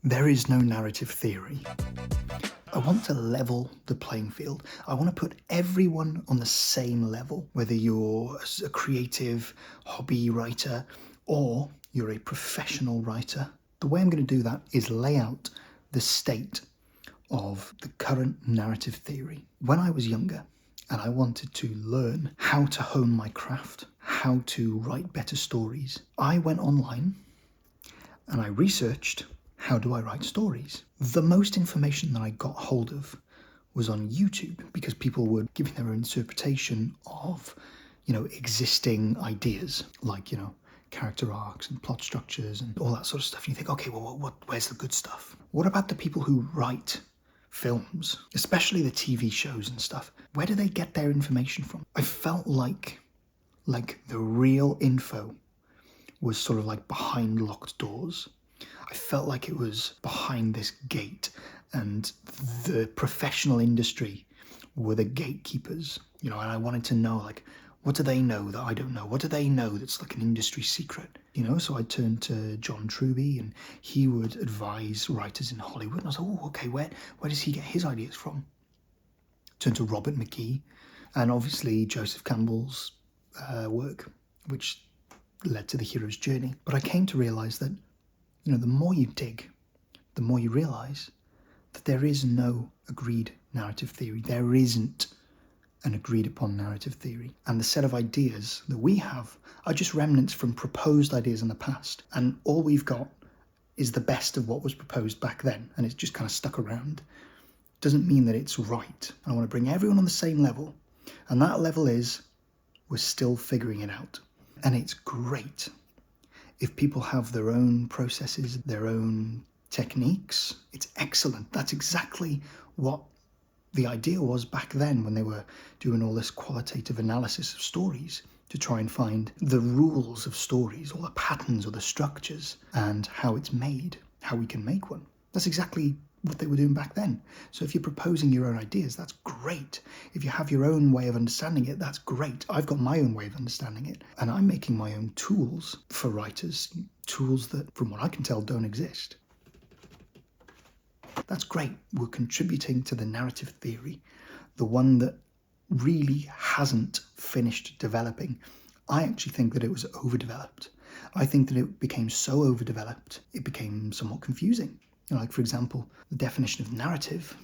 There is no narrative theory. I want to level the playing field. I want to put everyone on the same level, whether you're a creative hobby writer or you're a professional writer. The way I'm going to do that is lay out the state of the current narrative theory. When I was younger and I wanted to learn how to hone my craft, how to write better stories, I went online and I researched, how do I write stories? The most information that I got hold of was on YouTube, because people were giving their own interpretation of, existing ideas, like, character arcs and plot structures and all that sort of stuff. And you think, okay, well, where's the good stuff? What about the people who write films, especially the TV shows and stuff? Where do they get their information from? I felt like the real info was sort of like behind locked doors. I felt like it was behind this gate, and the professional industry were the gatekeepers, and I wanted to know, like, what do they know that I don't know? What do they know that's like an industry secret? So I turned to John Truby, and he would advise writers in Hollywood, and I was like, oh, okay, where does he get his ideas from? Turned to Robert McKee, and obviously Joseph Campbell's work, which led to the hero's journey. But I came to realize that, the more you dig, the more you realize that there is no agreed narrative theory. There isn't an agreed upon narrative theory. And the set of ideas that we have are just remnants from proposed ideas in the past. And all we've got is the best of what was proposed back then. And it's just kind of stuck around. Doesn't mean that it's right. I want to bring everyone on the same level. And that level is, we're still figuring it out. And it's great if people have their own processes, their own techniques. It's excellent. That's exactly what the idea was back then, when they were doing all this qualitative analysis of stories to try and find the rules of stories, or the patterns or the structures, and how it's made, how we can make one. That's exactly what they were doing back then. So if you're proposing your own ideas, that's great. If you have your own way of understanding it, that's great. I've got my own way of understanding it, and I'm making my own tools for writers, tools that, from what I can tell, don't exist. That's great. We're contributing to the narrative theory, the one that really hasn't finished developing. I actually think that it was overdeveloped. I think that it became so overdeveloped, it became somewhat confusing. Like, for example, the definition of narrative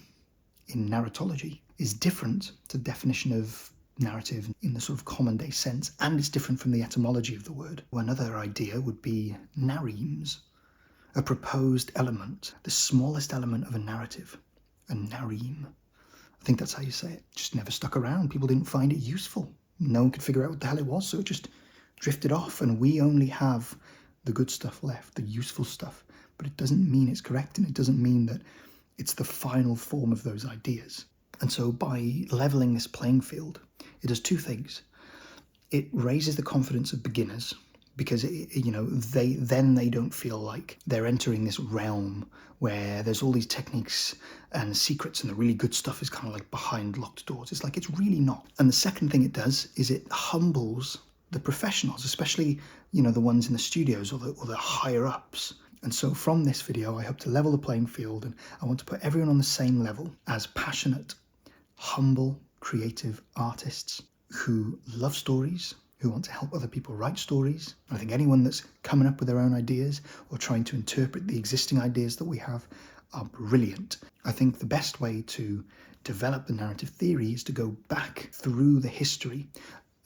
in narratology is different to the definition of narrative in the sort of common day sense, and it's different from the etymology of the word. Another idea would be naremes, a proposed element, the smallest element of a narrative, a nareme. I think that's how you say it. Just never stuck around. People didn't find it useful. No one could figure out what the hell it was, so it just drifted off, and we only have the good stuff left, the useful stuff. But it doesn't mean it's correct, and it doesn't mean that it's the final form of those ideas. And so by leveling this playing field, it does two things. It raises the confidence of beginners, because they don't feel like they're entering this realm where there's all these techniques and secrets, and the really good stuff is kind of like behind locked doors. It's like, it's really not. And the second thing it does is it humbles the professionals, especially the ones in the studios or the higher ups. And so from this video, I hope to level the playing field, and I want to put everyone on the same level as passionate, humble, creative artists who love stories, who want to help other people write stories. I think anyone that's coming up with their own ideas or trying to interpret the existing ideas that we have are brilliant. I think the best way to develop the narrative theory is to go back through the history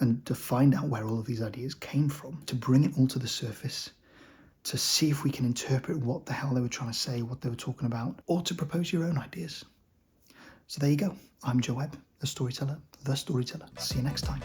and to find out where all of these ideas came from, to bring it all to the surface, to see if we can interpret what the hell they were trying to say, what they were talking about, or to propose your own ideas. So there you go. I'm Joe Webb, the storyteller, the storyteller. See you next time.